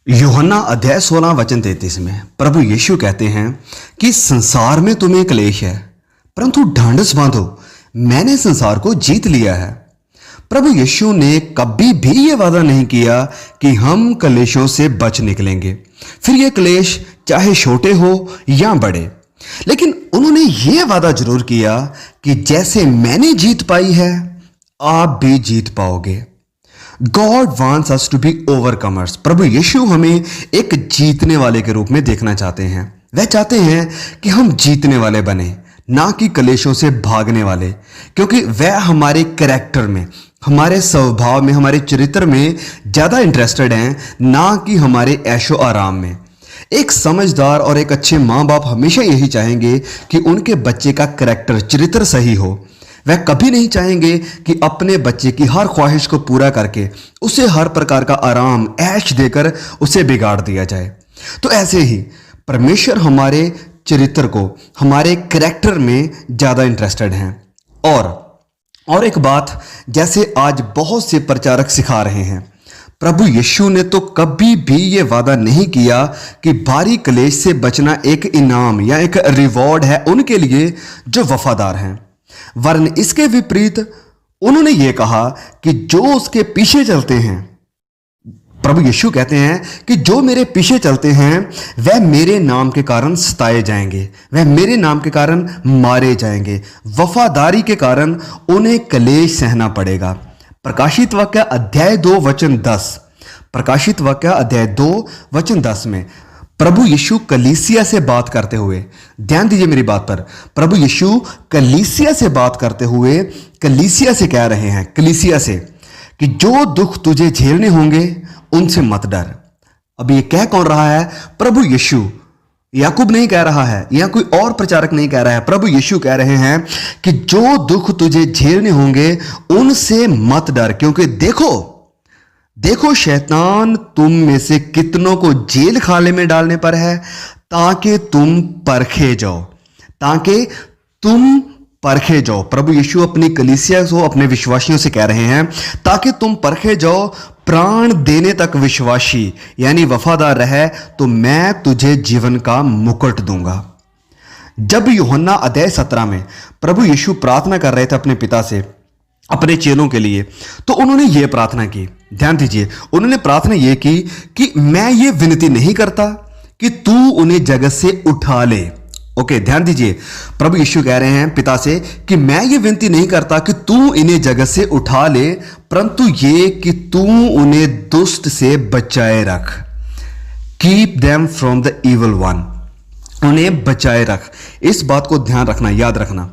यूहन्ना अध्याय 16 वचन 33 में प्रभु यीशु कहते हैं कि संसार में तुम्हें क्लेश है, परंतु ढांढस बांधो, मैंने संसार को जीत लिया है। प्रभु यीशु ने कभी भी ये वादा नहीं किया कि हम क्लेशों से बच निकलेंगे, फिर ये क्लेश चाहे छोटे हो या बड़े। लेकिन उन्होंने ये वादा जरूर किया कि जैसे मैंने जीत पाई है, आप भी जीत पाओगे। God wants us to be overcomers. प्रभु यीशु हमें एक जीतने वाले के रूप में देखना चाहते हैं। वह चाहते हैं कि हम जीतने वाले बने, ना कि क्लेशों से भागने वाले, क्योंकि वह हमारे कैरेक्टर में, हमारे स्वभाव में, हमारे चरित्र में ज़्यादा इंटरेस्टेड हैं, ना कि हमारे ऐशो आराम में। एक समझदार और एक अच्छे माँ बाप हमेशा यही चाहेंगे कि उनके बच्चे का कैरेक्टर, चरित्र सही हो। वह कभी नहीं चाहेंगे कि अपने बच्चे की हर ख्वाहिश को पूरा करके उसे हर प्रकार का आराम, ऐश देकर उसे बिगाड़ दिया जाए। तो ऐसे ही परमेश्वर हमारे चरित्र को, हमारे कैरेक्टर में ज़्यादा इंटरेस्टेड हैं। और एक बात, जैसे आज बहुत से प्रचारक सिखा रहे हैं, प्रभु यीशु ने तो कभी भी ये वादा नहीं किया कि भारी क्लेश से बचना एक इनाम या एक रिवॉर्ड है उनके लिए जो वफादार हैं। वरन इसके विपरीत उन्होंने ये कहा कि जो उसके पीछे चलते हैं, प्रभु यीशु कहते हैं कि जो मेरे पीछे चलते हैं वह मेरे नाम के कारण सताए जाएंगे, वह मेरे नाम के कारण मारे जाएंगे। वफादारी के कारण उन्हें क्लेश सहना पड़ेगा। प्रकाशित वाक्य अध्याय 2 वचन 10, प्रकाशित वाक्य अध्याय 2 वचन 10 में प्रभु यीशु कलीसिया से बात करते हुए, ध्यान दीजिए मेरी बात पर, प्रभु यीशु कलीसिया से बात करते हुए कलीसिया से कह रहे हैं, कलीसिया से, कि जो दुख तुझे झेलने होंगे उनसे मत डर। अब ये कह कौन रहा है? प्रभु यीशु। याकूब नहीं कह रहा है, या कोई और प्रचारक नहीं कह रहा है, प्रभु यीशु कह रहे हैं कि जो दुख तुझे झेलने होंगे उनसे मत डर, क्योंकि देखो शैतान तुम में से कितनों को जेल खाने में डालने पर है, ताकि तुम परखे जाओ, ताकि तुम परखे जाओ। प्रभु यीशु अपनी कलीसिया को, अपने विश्वासियों से कह रहे हैं ताकि तुम परखे जाओ, प्राण देने तक विश्वासी यानी वफादार रहे तो मैं तुझे जीवन का मुकुट दूंगा। जब यूहन्ना अध्याय 17 में प्रभु यीशु प्रार्थना कर रहे थे अपने पिता से अपने चेलों के लिए, तो उन्होंने ये प्रार्थना की, ध्यान दीजिए, उन्होंने प्रार्थना ये की कि मैं ये विनती नहीं करता कि तू उन्हें जगत से उठा ले। ओके, ध्यान दीजिए, प्रभु यीशु कह रहे हैं पिता से कि मैं ये विनती नहीं करता कि तू इन्हें जगत से उठा ले, परंतु ये कि तू उन्हें दुष्ट से बचाए रख। Keep them from the evil one, उन्हें बचाए रख। इस बात को ध्यान रखना, याद रखना।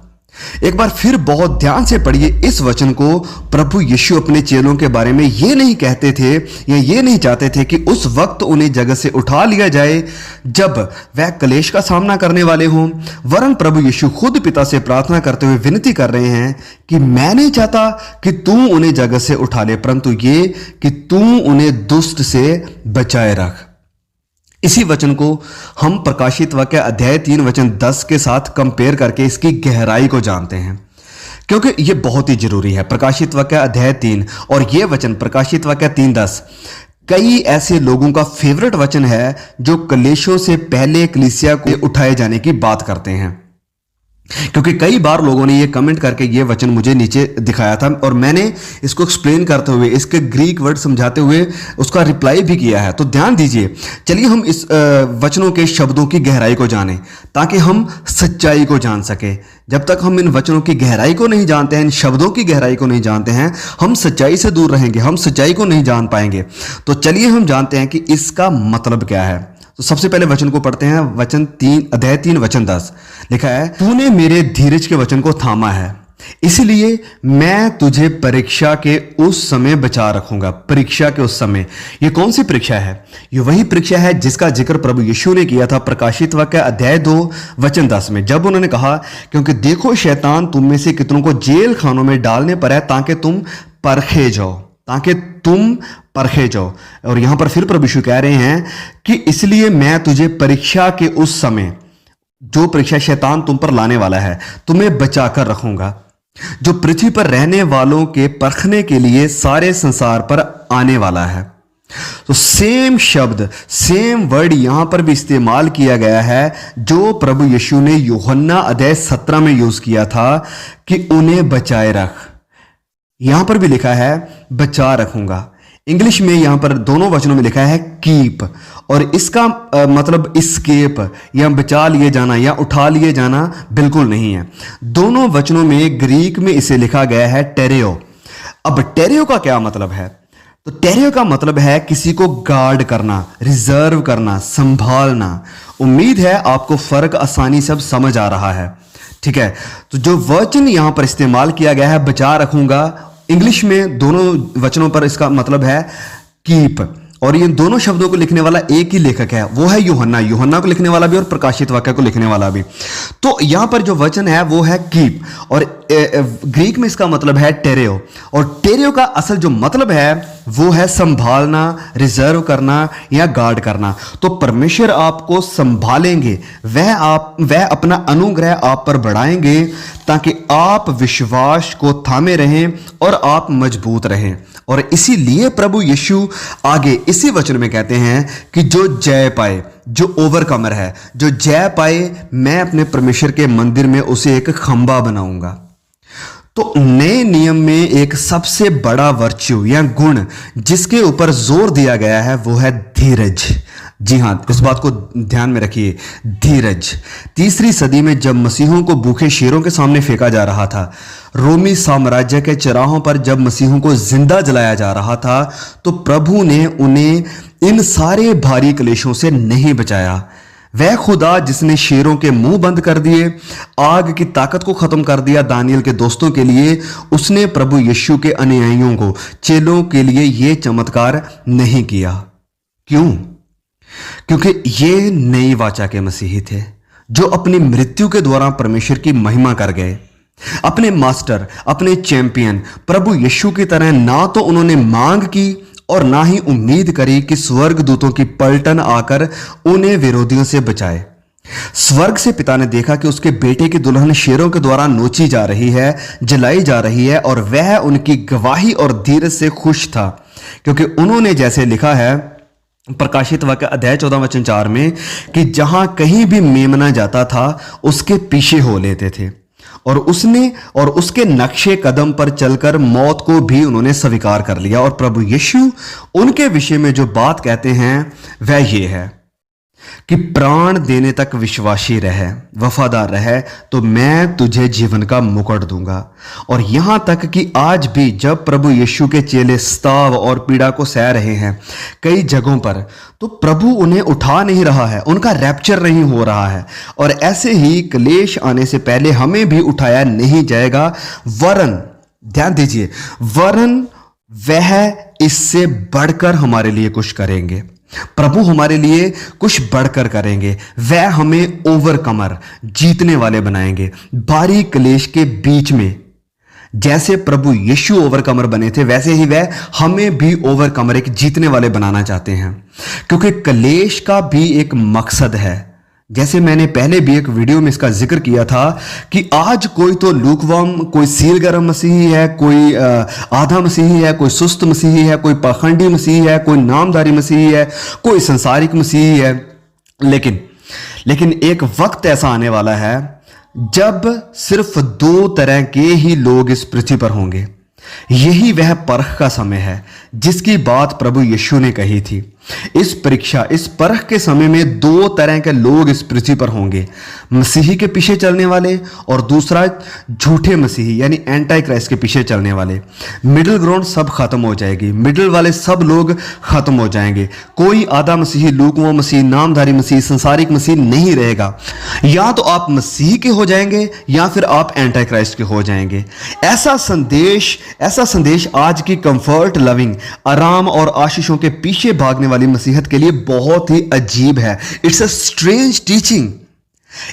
एक बार फिर बहुत ध्यान से पढ़िए इस वचन को। प्रभु यीशु अपने चेलों के बारे में ये नहीं कहते थे या ये नहीं चाहते थे कि उस वक्त उन्हें जगत से उठा लिया जाए जब वह क्लेश का सामना करने वाले हों, वरन प्रभु यीशु खुद पिता से प्रार्थना करते हुए विनती कर रहे हैं कि मैं नहीं चाहता कि तू उन्हें जगत से उठा ले, परंतु ये कि तू उन्हें दुष्ट से बचाए रख। इसी वचन को हम प्रकाशित वाक्य अध्याय 3 वचन 10 के साथ कंपेयर करके इसकी गहराई को जानते हैं, क्योंकि ये बहुत ही जरूरी है। प्रकाशित वाक्य अध्याय 3 और ये वचन प्रकाशित वाक्य 3:10 कई ऐसे लोगों का फेवरेट वचन है जो क्लेशों से पहले कलीसिया को उठाए जाने की बात करते हैं। क्योंकि कई बार लोगों ने ये कमेंट करके ये वचन मुझे नीचे दिखाया था और मैंने इसको एक्सप्लेन करते हुए, इसके ग्रीक वर्ड समझाते हुए उसका रिप्लाई भी किया है। तो ध्यान दीजिए, चलिए हम इस वचनों के शब्दों की गहराई को जानें ताकि हम सच्चाई को जान सके। जब तक हम इन वचनों की गहराई को नहीं जानते हैं, इन शब्दों की गहराई को नहीं जानते हैं, हम सच्चाई से दूर रहेंगे, हम सच्चाई को नहीं जान पाएंगे। तो चलिए हम जानते हैं कि इसका मतलब क्या है। तो सबसे पहले वचन को पढ़ते हैं। वचन 3 अध्याय 3 वचन 10 लिखा है, तूने मेरे धीरज के वचन को थामा है, इसलिए मैं तुझे परीक्षा के उस समय बचा रखूंगा। परीक्षा के उस समय, ये कौन सी परीक्षा है? ये वही परीक्षा है जिसका जिक्र प्रभु यीशु ने किया था प्रकाशित वाक्य अध्याय 2 वचन 10 में, जब उन्होंने कहा, क्योंकि देखो शैतान तुम में से कितनों को जेल खानों में डालने पर है ताकि तुम परखे जाओ, ताकि तुम परखे जाओ। और यहां पर फिर प्रभु यीशु कह रहे हैं कि इसलिए मैं तुझे परीक्षा के उस समय, जो परीक्षा शैतान तुम पर लाने वाला है, तुम्हें बचाकर रखूंगा, जो पृथ्वी पर रहने वालों के परखने के लिए सारे संसार पर आने वाला है। तो सेम शब्द, सेम वर्ड यहां पर भी इस्तेमाल किया गया है जो प्रभु यीशु ने यूहन्ना अध्याय 17 में यूज किया था कि उन्हें बचाए रख। यहां पर भी लिखा है बचा रखूंगा। इंग्लिश में यहां पर दोनों वचनों में लिखा है कीप, और इसका मतलब इस्केप या बचा लिए जाना या उठा लिए जाना बिल्कुल नहीं है। दोनों वचनों में ग्रीक में इसे लिखा गया है टेरेओ। अब टेरेओ का क्या मतलब है? तो टेरेओ का मतलब है किसी को गार्ड करना, रिजर्व करना, संभालना। उम्मीद है आपको फर्क आसानी से अब समझ आ रहा है। ठीक है, तो जो वचन यहां पर इस्तेमाल किया गया है बचा रखूंगा, इंग्लिश में दोनों वचनों पर इसका मतलब है कीप, और ये दोनों शब्दों को लिखने वाला एक ही लेखक है, वो है यूहन्ना। यूहन्ना को लिखने वाला भी और प्रकाशित वाक्य को लिखने वाला भी। तो यहां पर जो वचन है वो है कीप, और ग्रीक में इसका मतलब है टेरेओ, और टेरेओ का असल जो मतलब है वो है संभालना, रिजर्व करना या गार्ड करना। तो परमेश्वर आपको संभालेंगे, वह अपना अनुग्रह आप पर बढ़ाएंगे ताकि आप विश्वास को थामे रहें और आप मजबूत रहें। और इसीलिए प्रभु यीशु आगे इसी वचन में कहते हैं कि जो जय पाए, जो ओवरकमर है, जो जय पाए, मैं अपने परमेश्वर के मंदिर में उसे एक खंबा बनाऊंगा। तो नए नियम में एक सबसे बड़ा वर्च्यू या गुण जिसके ऊपर जोर दिया गया है वो है धीरज। जी हां, इस बात को ध्यान में रखिए, धीरज। तीसरी सदी में जब मसीहों को भूखे शेरों के सामने फेंका जा रहा था, रोमी साम्राज्य के चराहों पर जब मसीहों को जिंदा जलाया जा रहा था, तो प्रभु ने उन्हें इन सारे भारी क्लेशों से नहीं बचाया। वह खुदा जिसने शेरों के मुंह बंद कर दिए, आग की ताकत को खत्म कर दिया दानियल के दोस्तों के लिए, उसने प्रभु यीशु के अनुयायियों को, चेलों के लिए यह चमत्कार नहीं किया। क्यों? क्योंकि ये नई वाचा के मसीही थे जो अपनी मृत्यु के द्वारा परमेश्वर की महिमा कर गए। अपने मास्टर, अपने चैंपियन प्रभु यीशु की तरह ना तो उन्होंने मांग की और ना ही उम्मीद करी कि स्वर्गदूतों की पलटन आकर उन्हें विरोधियों से बचाए। स्वर्ग से पिता ने देखा कि उसके बेटे की दुल्हन शेरों के द्वारा नोची जा रही है, जलाई जा रही है, और वह उनकी गवाही और धीरज से खुश था, क्योंकि उन्होंने जैसे लिखा है प्रकाशित वाक्य अध्याय 14 वचन 4 में कि जहां कहीं भी मेमना जाता था उसके पीछे हो लेते थे, और उसके नक्शे कदम पर चलकर मौत को भी उन्होंने स्वीकार कर लिया। और प्रभु यीशु उनके विषय में जो बात कहते हैं वह ये है कि प्राण देने तक विश्वासी रहे, वफादार रहे, तो मैं तुझे जीवन का मुकुट दूंगा। और यहां तक कि आज भी जब प्रभु यीशु के चेले स्ताव और पीड़ा को सह रहे हैं कई जगहों पर, तो प्रभु उन्हें उठा नहीं रहा है, उनका रैप्चर नहीं हो रहा है। और ऐसे ही क्लेश आने से पहले हमें भी उठाया नहीं जाएगा, वरन, ध्यान दीजिए, वरन वह इससे बढ़कर हमारे लिए कुछ करेंगे। प्रभु हमारे लिए कुछ बढ़कर करेंगे, वह हमें ओवरकमर, जीतने वाले बनाएंगे। भारी क्लेश के बीच में जैसे प्रभु यीशु ओवरकमर बने थे, वैसे ही वह हमें भी ओवरकमर, एक जीतने वाले बनाना चाहते हैं। क्योंकि क्लेश का भी एक मकसद है। जैसे मैंने पहले भी एक वीडियो में इसका जिक्र किया था कि आज कोई तो लूकवार्म, कोई सील गरम मसीही है, कोई आधा मसीही है, कोई सुस्त मसीही है, कोई पाखंडी मसीही है, कोई नामधारी मसीही है, कोई संसारिक मसीही है। लेकिन एक वक्त ऐसा आने वाला है जब सिर्फ दो तरह के ही लोग इस पृथ्वी पर होंगे। यही वह परख का समय है जिसकी बात प्रभु यीशु ने कही थी। इस परीक्षा, इस परख के समय में दो तरह के लोग इस पृथ्वी पर होंगे, मसीही के पीछे चलने वाले और दूसरा झूठे मसीही यानी एंटी क्राइस्ट के पीछे चलने वाले। मिडिल ग्राउंड सब खत्म हो जाएगी, मिडिल वाले सब लोग खत्म हो जाएंगे। कोई आधा मसीही, लूकवार्म मसीही, नामधारी मसीही, संसारिक मसीही नहीं रहेगा। या तो आप मसीह के हो जाएंगे या फिर आप एंटी क्राइस्ट के हो जाएंगे। ऐसा संदेश आज की कंफर्ट लविंग, आराम और आशीषों के पीछे भागने वाली मसीहत के लिए बहुत ही अजीब है। It's a strange teaching.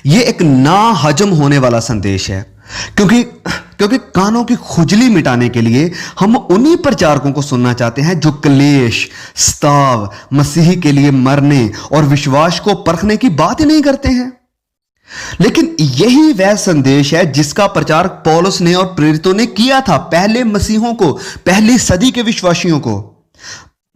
यह एक ना हजम होने वाला संदेश है, क्योंकि कानों की खुजली मिटाने के लिए हम उन्हीं प्रचारकों को सुनना चाहते हैं जो क्लेश, स्ताव, मसीही के लिए मरने और विश्वास को परखने की बात ही नहीं करते हैं। लेकिन यही वह संदेश है जिसका प्रचार पौलुस ने और प्रेरितों ने किया था पहले मसीहों को, पहली सदी के विश्वासियों को।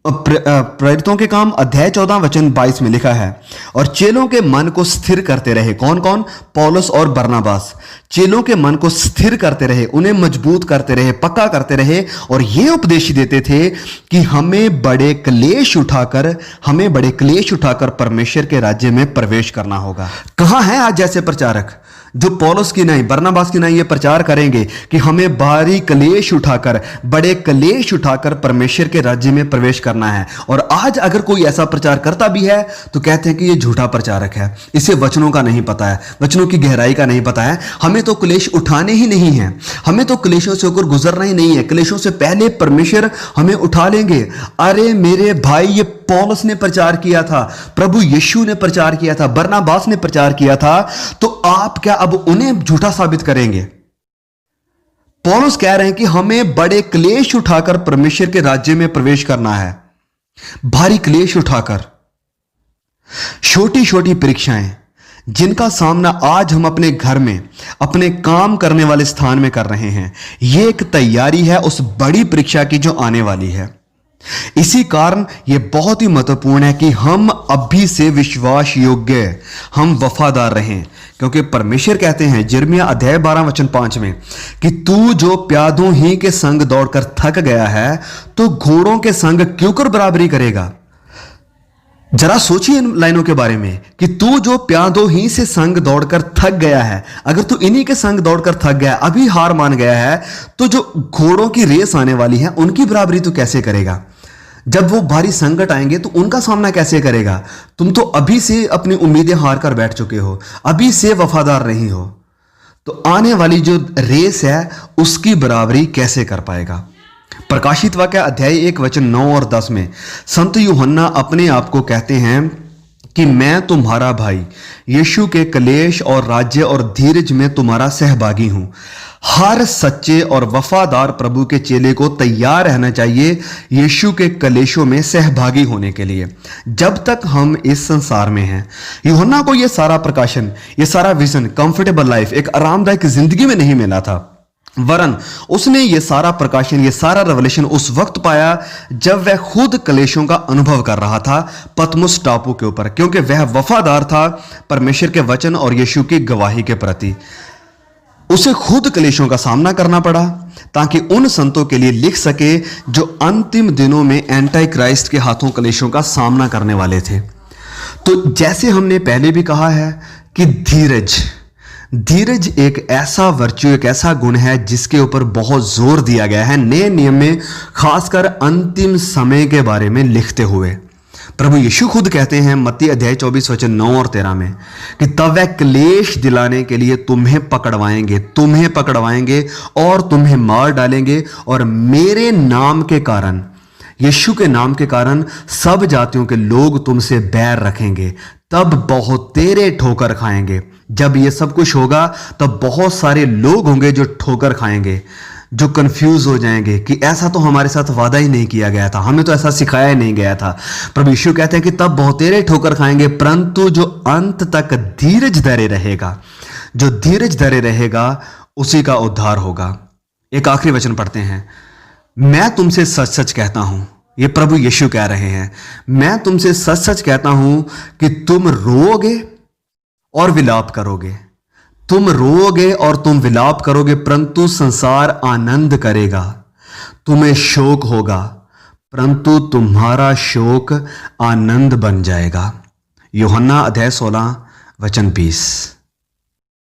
प्रेरितों के काम अध्याय 14 वचन 22 में लिखा है, और चेलों के मन को स्थिर करते रहे। कौन कौन? पौलुस और बरनबास। चेलों के मन को स्थिर करते रहे, उन्हें मजबूत करते रहे, पक्का करते रहे, और यह उपदेश देते थे कि हमें बड़े क्लेश उठाकर परमेश्वर के राज्य में प्रवेश करना होगा। कहां है आज जैसे प्रचारक जो पौलुस की नहीं, बरनबास की नहीं, ये प्रचार करेंगे कि हमें बड़े क्लेश उठाकर परमेश्वर के राज्य में प्रवेश करना है। और आज अगर कोई ऐसा प्रचार करता भी है तो कहते हैं कि ये झूठा प्रचारक है, इसे वचनों का नहीं पता है, वचनों की गहराई का नहीं पता है। हमें तो क्लेश उठाने ही नहीं है, हमें तो क्लेशों से होकर गुजरना ही नहीं है, क्लेशों से पहले परमेश्वर हमें उठा लेंगे। अरे मेरे भाई, ये पौलुस ने प्रचार किया था, प्रभु यीशु ने प्रचार किया था, बरनबास ने प्रचार किया था, तो आप क्या अब उन्हें झूठा साबित करेंगे? पौलुस कह रहे हैं कि हमें बड़े क्लेश उठाकर परमेश्वर के राज्य में प्रवेश करना है। भारी क्लेश उठाकर, छोटी छोटी परीक्षाएं जिनका सामना आज हम अपने घर में, अपने काम करने वाले स्थान में कर रहे हैं, यह एक तैयारी है उस बड़ी परीक्षा की जो आने वाली है। इसी कारण यह बहुत ही महत्वपूर्ण है कि हम अभी से विश्वास योग्य, हम वफादार रहें, क्योंकि परमेश्वर कहते हैं यिर्मयाह अध्याय 12 वचन 5 में कि तू जो प्यादों ही के संग दौड़कर थक गया है, तो घोड़ों के संग क्यों कर बराबरी करेगा? जरा सोचिए इन लाइनों के बारे में कि तू जो प्यादों ही से संग दौड़कर थक गया है, अगर तू इन्हीं के संग दौड़कर थक गया, अभी हार मान गया है, तो जो घोड़ों की रेस आने वाली है उनकी बराबरी तू कैसे करेगा? जब वो भारी संकट आएंगे तो उनका सामना कैसे करेगा? तुम तो अभी से अपनी उम्मीदें हार कर बैठ चुके हो, अभी से वफादार नहीं हो, तो आने वाली जो रेस है उसकी बराबरी कैसे कर पाएगा? प्रकाशित वाक्य अध्याय 1 वचन 9 और 10 में संत यूहन्ना अपने आप को कहते हैं कि मैं तुम्हारा भाई यीशु के क्लेश और राज्य और धीरज में तुम्हारा सहभागी हूं। हर सच्चे और वफादार प्रभु के चेले को तैयार रहना चाहिए यीशु के क्लेशों में सहभागी होने के लिए, जब तक हम इस संसार में हैं। यूहन्ना को यह सारा प्रकाशन, यह सारा विजन, कंफर्टेबल लाइफ, एक आरामदायक जिंदगी में नहीं मिला था, वरन उसने ये सारा प्रकाशन, ये सारा रेवलेशन उस वक्त पाया जब वह खुद क्लेशों का अनुभव कर रहा था पतमुस टापू के ऊपर, क्योंकि वह वफादार था परमेश्वर के वचन और यीशु की गवाही के प्रति। उसे खुद क्लेशों का सामना करना पड़ा ताकि उन संतों के लिए लिख सके जो अंतिम दिनों में एंटी क्राइस्ट के हाथों क्लेशों का सामना करने वाले थे। तो जैसे हमने पहले भी कहा है कि धीरज एक ऐसा वर्च्यू, एक ऐसा गुण है जिसके ऊपर बहुत जोर दिया गया है नए नियम में, खासकर अंतिम समय के बारे में लिखते हुए। प्रभु यीशु खुद कहते हैं मत्ती अध्याय 24 वचन 9 और 13 में कि तब वह क्लेश दिलाने के लिए तुम्हें पकड़वाएंगे और तुम्हें मार डालेंगे, और मेरे नाम के कारण, यीशु के नाम के कारण सब जातियों के लोग तुमसे बैर रखेंगे, तब बहुत तेरे ठोकर खाएंगे। जब ये सब कुछ होगा तब बहुत सारे लोग होंगे जो ठोकर खाएंगे, जो कंफ्यूज हो जाएंगे कि ऐसा तो हमारे साथ वादा ही नहीं किया गया था, हमें तो ऐसा सिखाया ही नहीं गया था। प्रभु यीशु कहते हैं कि तब बहुत तेरे ठोकर खाएंगे, परंतु जो अंत तक धीरज धरे रहेगा उसी का उद्धार होगा। एक आखिरी वचन पढ़ते हैं, मैं तुमसे सच सच कहता हूं, ये प्रभु यीशु कह रहे हैं, मैं तुमसे सच सच कहता हूं कि तुम रोओगे और विलाप करोगे, परंतु संसार आनंद करेगा। तुम्हें शोक होगा, परंतु तुम्हारा शोक आनंद बन जाएगा। यूहन्ना अध्याय 16 वचन 20।